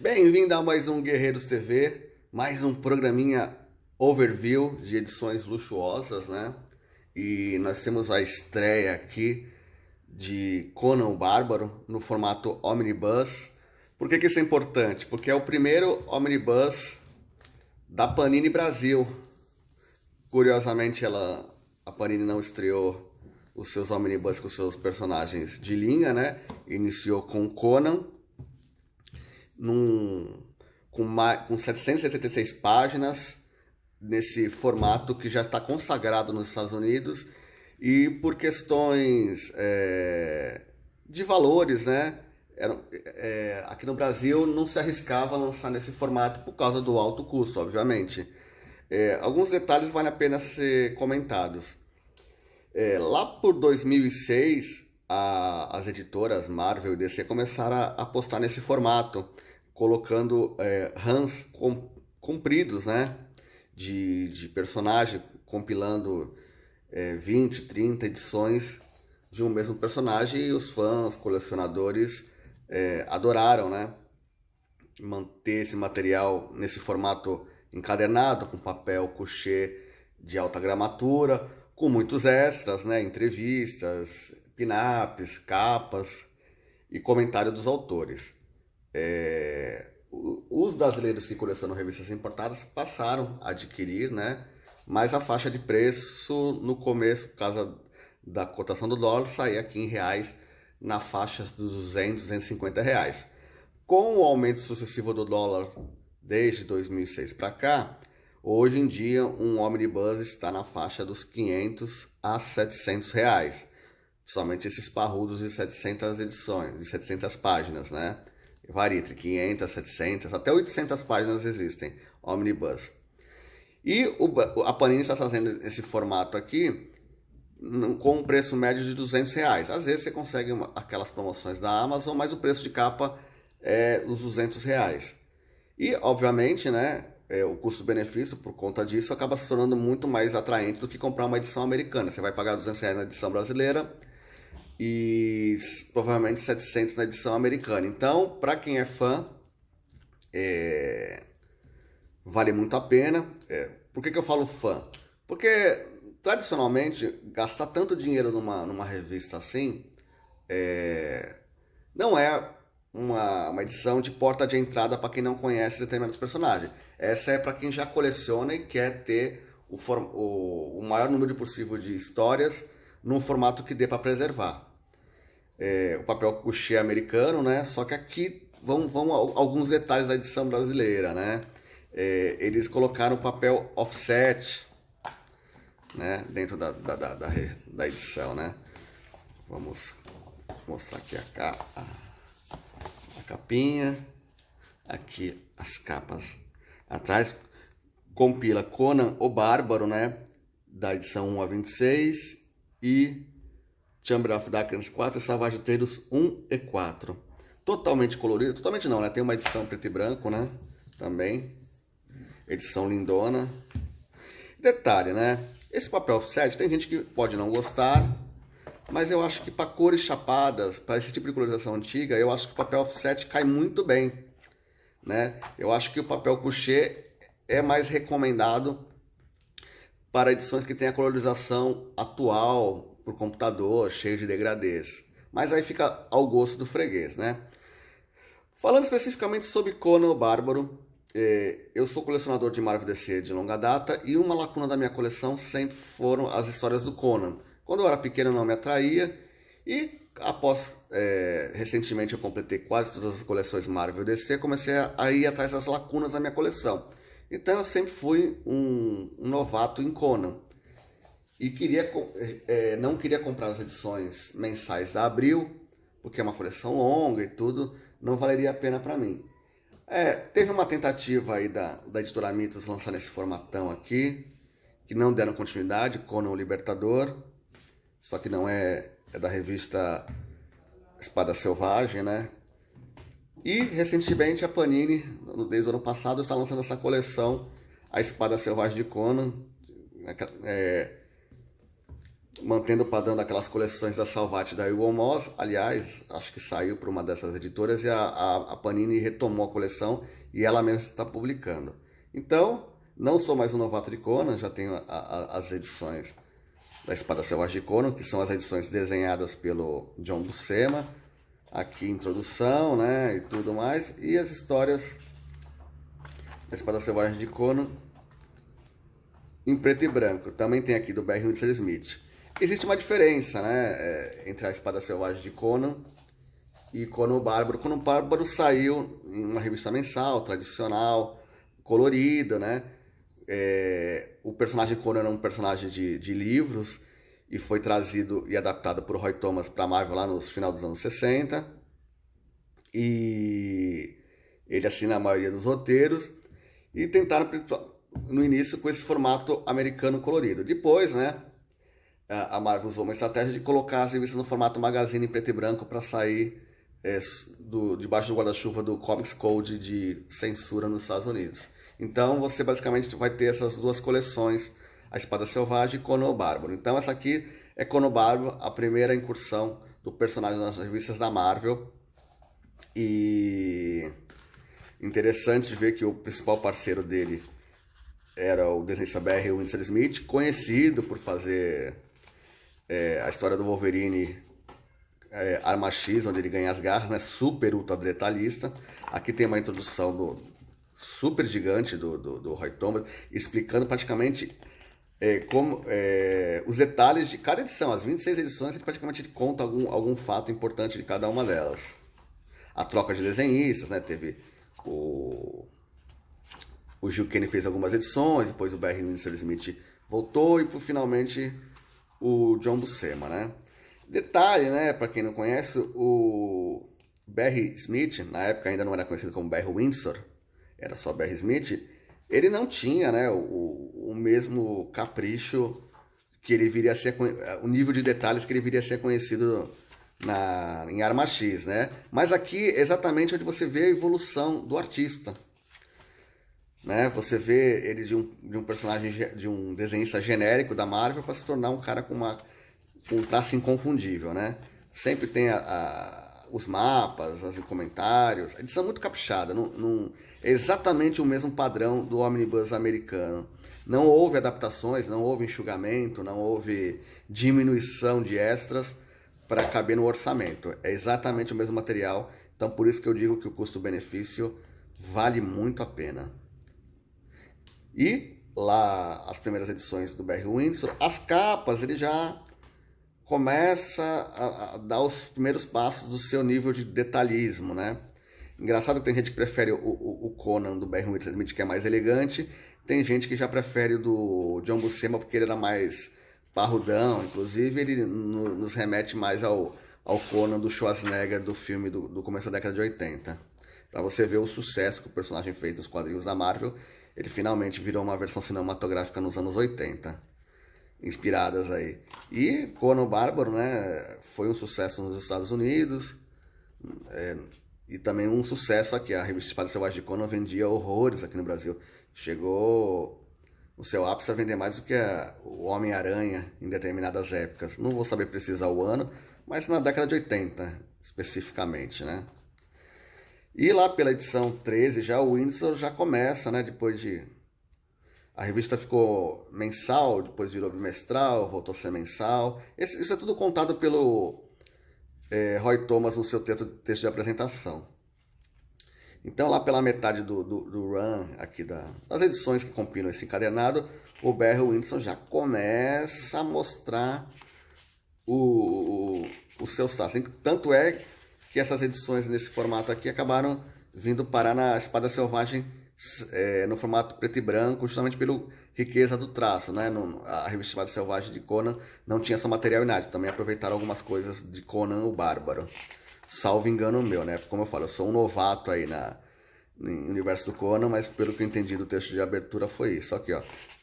Bem-vindo a mais um Guerreiros TV, mais um programinha overview de edições luxuosas, né? E nós temos a estreia aqui de Conan o Bárbaro no formato Omnibus. Por que isso é importante? Porque é o primeiro Omnibus da Panini Brasil. Curiosamente, a Panini não estreou os seus Omnibus com seus personagens de linha, né? Iniciou com Conan, com 776 páginas, nesse formato que já está consagrado nos Estados Unidos, e por questões de valores, né? Aqui no Brasil não se arriscava a lançar nesse formato por causa do alto custo, obviamente. Alguns detalhes valem a pena ser comentados. Lá por 2006, as editoras Marvel e DC começaram a apostar nesse formato, colocando runs compridos, né, de personagem, compilando 20, 30 edições de um mesmo personagem, e os fãs, colecionadores adoraram, né, manter esse material nesse formato encadernado, com papel couché de alta gramatura, com muitos extras, né, entrevistas, pin-ups, capas e comentário dos autores. Os brasileiros que colecionam revistas importadas passaram a adquirir, né, mas a faixa de preço no começo, por causa da cotação do dólar, saía aqui em reais na faixa dos 200, 250 reais. Com o aumento sucessivo do dólar desde 2006 para cá, hoje em dia um Omnibus está na faixa dos 500 a 700 reais. Somente esses parrudos de 700 edições, de 700 páginas, né? Varia entre 500, 700, até 800 páginas existem Omnibus. E a Panini está fazendo esse formato aqui com um preço médio de 200 reais. Às vezes você consegue aquelas promoções da Amazon, mas o preço de capa é os 200 reais. E, obviamente, né, o custo-benefício, por conta disso, acaba se tornando muito mais atraente do que comprar uma edição americana. Você vai pagar 200 reais na edição brasileira e provavelmente 700 na edição americana. Então, para quem é fã, vale muito a pena. Por que eu falo fã? Porque, tradicionalmente, gastar tanto dinheiro numa revista assim não é uma edição de porta de entrada para quem não conhece determinados personagens. Essa é para quem já coleciona e quer ter o maior número possível de histórias num formato que dê para preservar. O papel couché americano, né? Só que aqui vão alguns detalhes da edição brasileira, né? Eles colocaram o papel offset, né, dentro da edição, né? Vamos mostrar aqui a capinha, aqui as capas atrás, compila Conan o Bárbaro, né, da edição 1 a 26, e Chamber of Darkness 4 e Savagiteiros 1 e 4. Totalmente colorido, totalmente não, né, tem uma edição preto e branco, né, também, edição lindona. Detalhe, né, esse papel offset, tem gente que pode não gostar, mas eu acho que para cores chapadas, para esse tipo de colorização antiga, eu acho que o papel offset cai muito bem, né? Eu acho que o papel couché é mais recomendado para edições que têm a colorização atual por computador, cheio de degradês. Mas aí fica ao gosto do freguês, né? Falando especificamente sobre Conan o Bárbaro, eu sou colecionador de Marvel DC de longa data, e uma lacuna da minha coleção sempre foram as histórias do Conan. Quando eu era pequeno não me atraía, e após recentemente eu completei quase todas as coleções Marvel e DC, comecei a ir atrás das lacunas da minha coleção. Então eu sempre fui um novato em Conan. E não queria comprar as edições mensais da Abril, porque é uma coleção longa e tudo, não valeria a pena para mim. Teve uma tentativa aí da editora Mitos lançando esse formatão aqui, que não deram continuidade, Conan o Libertador. Só que não é da revista Espada Selvagem, né? E recentemente a Panini, desde o ano passado, está lançando essa coleção, a Espada Selvagem de Conan, mantendo o padrão daquelas coleções da Salvat da Hugo Moss. Aliás, acho que saiu para uma dessas editoras e a Panini retomou a coleção e ela mesma está publicando. Então, não sou mais um novato de Conan, já tenho as edições da Espada Selvagem de Conan, que são as edições desenhadas pelo John Buscema. Aqui introdução, né, e tudo mais, e as histórias da Espada Selvagem de Conan em preto e branco. Também tem aqui do Barry Windsor Smith. Existe uma diferença, né, entre a Espada Selvagem de Conan e Conan o Bárbaro. Conan o Bárbaro saiu em uma revista mensal, tradicional, colorida, né? O personagem Conan é um personagem de livros e foi trazido e adaptado por Roy Thomas para a Marvel lá no final dos anos 60. E ele assina a maioria dos roteiros e tentaram no início com esse formato americano colorido. Depois, né, a Marvel usou uma estratégia de colocar as revistas no formato magazine em preto e branco para sair debaixo do guarda-chuva do Comics Code de censura nos Estados Unidos. Então você basicamente vai ter essas duas coleções, a Espada Selvagem e Conan o Bárbaro. Então essa aqui é Conan o Bárbaro, a primeira incursão do personagem nas revistas da Marvel. E interessante ver que o principal parceiro dele era o desenhista Barry Windsor Smith, conhecido por fazer a história do Wolverine Arma X, onde ele ganha as garras, né? Super ultra detalhista. Aqui tem uma introdução do super gigante do Roy Thomas, explicando praticamente os detalhes de cada edição. As 26 edições, ele praticamente conta algum fato importante de cada uma delas. A troca de desenhistas, né? Teve o Gil Kane fez algumas edições, depois o Barry Windsor Smith voltou e finalmente o John Buscema, né? Detalhe, né, para quem não conhece, o Barry Smith, na época ainda não era conhecido como Barry Windsor, era só Barry Smith, ele não tinha, né, o mesmo capricho que ele viria a ser, o nível de detalhes que ele viria a ser conhecido em Arma X, né? Mas aqui é exatamente onde você vê a evolução do artista, né? Você vê ele de um personagem, de um desenhista genérico da Marvel para se tornar um cara com um traço inconfundível, né? Sempre tem os mapas, os comentários, a edição é muito caprichada, é exatamente o mesmo padrão do Omnibus americano. Não houve adaptações, não houve enxugamento, não houve diminuição de extras para caber no orçamento. É exatamente o mesmo material, então por isso que eu digo que o custo-benefício vale muito a pena. E lá, as primeiras edições do Barry Windsor, as capas, ele já começa a dar os primeiros passos do seu nível de detalhismo, né? Engraçado que tem gente que prefere o Conan do Barry Windsor Smith, que é mais elegante, tem gente que já prefere o do John Buscema porque ele era mais parrudão, inclusive ele nos remete mais ao Conan do Schwarzenegger do filme do começo da década de 80. Para você ver o sucesso que o personagem fez nos quadrinhos da Marvel, ele finalmente virou uma versão cinematográfica nos anos 80. Inspiradas aí. E Conan o Bárbaro, né, foi um sucesso nos Estados Unidos e também um sucesso aqui. A revista Espada Selvagem de Conan vendia horrores aqui no Brasil. Chegou no seu ápice a vender mais do que o Homem-Aranha em determinadas épocas. Não vou saber precisar o ano, mas na década de 80 especificamente, né? E lá pela edição 13 já o Windsor já começa, né, depois de... A revista ficou mensal, depois virou bimestral, voltou a ser mensal. Isso é tudo contado pelo Roy Thomas no seu texto de apresentação. Então, lá pela metade do run aqui das edições que compilam esse encadernado, o Barry Windsor já começa a mostrar os seus traços. Tanto é que essas edições nesse formato aqui acabaram vindo parar na Espada Selvagem no formato preto e branco, justamente pela riqueza do traço, né? A revista Espada Selvagem de Conan não tinha essa material inédito, também aproveitaram algumas coisas de Conan o Bárbaro, salvo engano meu, né? Como eu falo, eu sou um novato aí no universo do Conan, mas pelo que eu entendi do texto de abertura foi isso. Aqui, ó,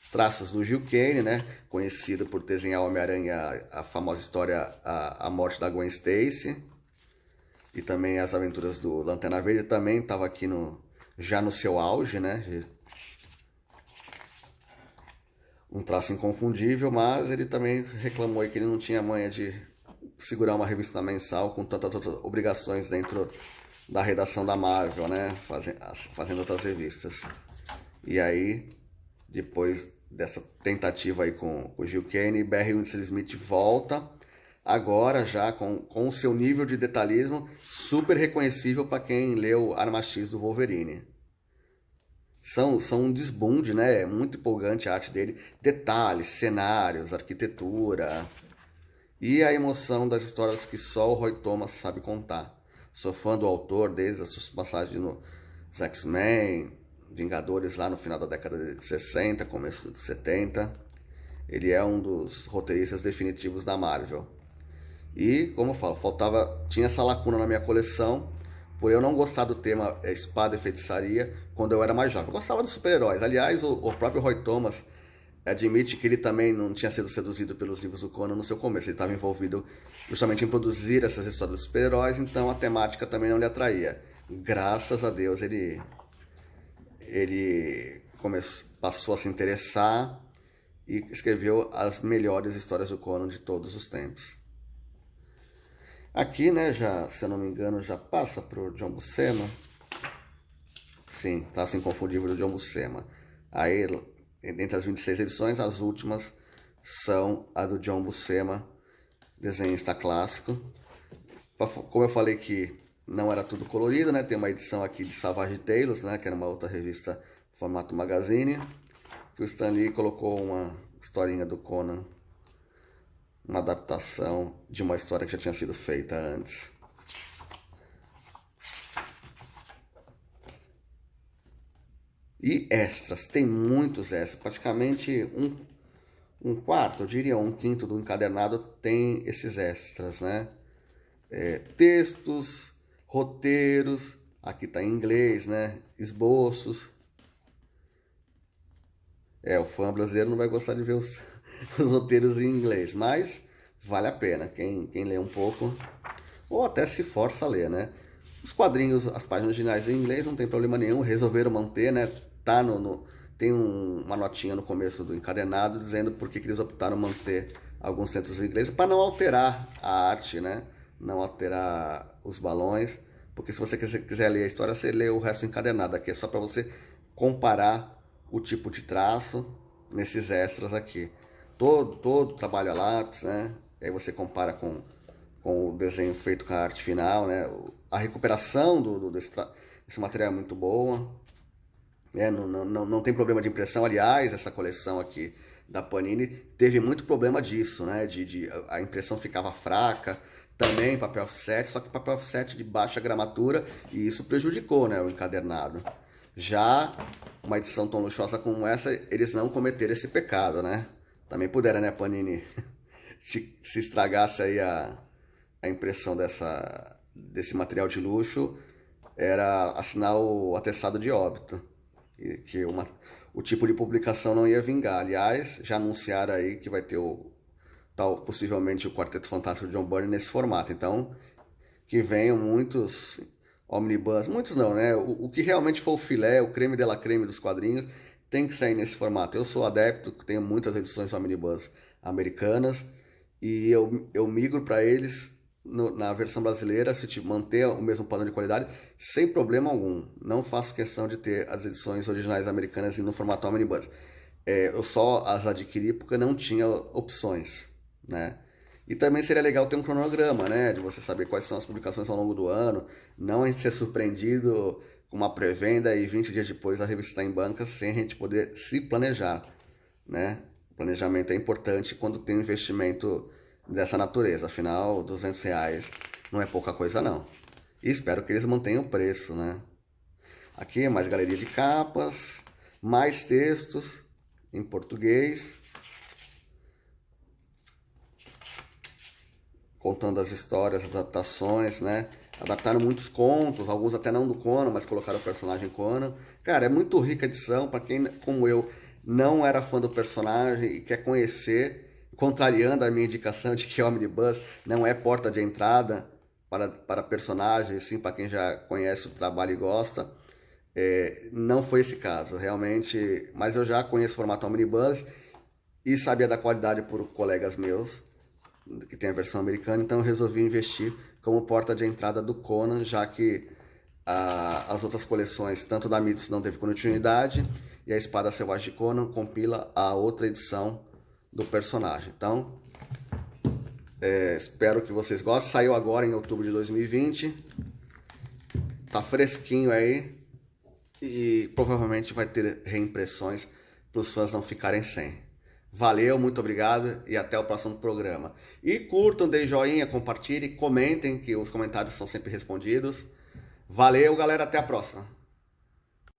traços do Gil Kane, né? Conhecido por desenhar o Homem-Aranha, a famosa história A Morte da Gwen Stacy, e também as aventuras do Lanterna Verde, também estava aqui já no seu auge, né? um traço inconfundível, mas ele também reclamou aí que ele não tinha manha de segurar uma revista mensal com tantas outras obrigações dentro da redação da Marvel, né? Fazendo outras revistas. E aí, depois dessa tentativa aí com o Gil Kane, Barry Windsor Smith volta, agora já com o seu nível de detalhismo super reconhecível para quem leu Arma X do Wolverine. São um desbunde, né? É muito empolgante a arte dele. Detalhes, cenários, arquitetura. E a emoção das histórias que só o Roy Thomas sabe contar. Sou fã do autor desde as suas passagens nos X-Men, Vingadores lá no final da década de 60, começo de 70. Ele é um dos roteiristas definitivos da Marvel. E, como eu falo, tinha essa lacuna na minha coleção, por eu não gostar do tema espada e feitiçaria quando eu era mais jovem. Eu gostava dos super-heróis. Aliás, o próprio Roy Thomas admite que ele também não tinha sido seduzido pelos livros do Conan no seu começo. Ele estava envolvido justamente em produzir essas histórias dos super-heróis, então a temática também não lhe atraía. Graças a Deus ele passou a se interessar e escreveu as melhores histórias do Conan de todos os tempos. Aqui, né, já, se eu não me engano, já passa para o John Buscema. Sim, traço inconfundível do John Buscema. Aí, entre as 26 edições, as últimas são a do John Buscema, desenhista clássico. Como eu falei que não era tudo colorido, né, tem uma edição aqui de Savage Tales, né, que era uma outra revista formato magazine, que o Stan Lee colocou uma historinha do Conan, uma adaptação de uma história que já tinha sido feita antes. E extras, tem muitos extras, praticamente um quarto, eu diria um quinto do encadernado tem esses extras, né? Textos, roteiros, aqui tá em inglês, né? Esboços. O fã brasileiro não vai gostar de ver os roteiros em inglês, mas vale a pena, quem lê um pouco, ou até se força a ler, né? Os quadrinhos, as páginas originais em inglês, não tem problema nenhum, resolveram manter, né? Tem uma notinha no começo do encadernado dizendo por que eles optaram manter alguns centros em inglês, para não alterar a arte, né? Não alterar os balões, porque se você quiser ler a história, você lê o resto encadernado, aqui é só para você comparar o tipo de traço nesses extras aqui. Todo trabalho a lápis, né? Aí você compara com o desenho feito com a arte final, né? A recuperação desse material é muito boa. Não tem problema de impressão. Aliás, essa coleção aqui da Panini teve muito problema disso, né? A impressão ficava fraca. Também papel offset, só que papel offset de baixa gramatura, e isso prejudicou, né, o encadernado. Já uma edição tão luxuosa como essa, eles não cometeram esse pecado, né? Também puderam, né, Panini? Se estragasse aí a impressão desse material de luxo, era assinar o atestado de óbito. O tipo de publicação não ia vingar. Aliás, já anunciaram aí que vai ter possivelmente o Quarteto Fantástico de John Byrne nesse formato. Então, que venham muitos omnibus, muitos não, né? O que realmente for o filé, o creme de la creme dos quadrinhos, tem que sair nesse formato. Eu sou adepto, tenho muitas edições omnibus americanas e eu migro para eles na versão brasileira, se manter o mesmo padrão de qualidade, sem problema algum. Não faço questão de ter as edições originais americanas no formato omnibus. Eu só as adquiri porque não tinha opções, né? E também seria legal ter um cronograma, né? De você saber quais são as publicações ao longo do ano, não a gente ser surpreendido com uma pré-venda e 20 dias depois a revista estar em banca sem a gente poder se planejar, né? O planejamento é importante quando tem um investimento dessa natureza, afinal, R$200 não é pouca coisa não. E espero que eles mantenham o preço, né? Aqui mais galeria de capas, mais textos em português, contando as histórias, as adaptações, né? Adaptaram muitos contos, alguns até não do Conan, mas colocaram o personagem Conan. Cara, é muito rica a edição, para quem, como eu, não era fã do personagem e quer conhecer, contrariando a minha indicação de que Omnibus não é porta de entrada para personagens, sim, para quem já conhece o trabalho e gosta. Não foi esse caso, realmente, mas eu já conheço o formato Omnibus e sabia da qualidade por colegas meus, que tem a versão americana, então eu resolvi investir como porta de entrada do Conan, já que as outras coleções, tanto da Mitos não teve continuidade, e a Espada Selvagem de Conan compila a outra edição do personagem. Então, espero que vocês gostem. Saiu agora em outubro de 2020, tá fresquinho aí, e provavelmente vai ter reimpressões para os fãs não ficarem sem. Valeu, muito obrigado e até o próximo programa. E curtam, deem joinha, compartilhem, comentem, que os comentários são sempre respondidos. Valeu, galera, até a próxima.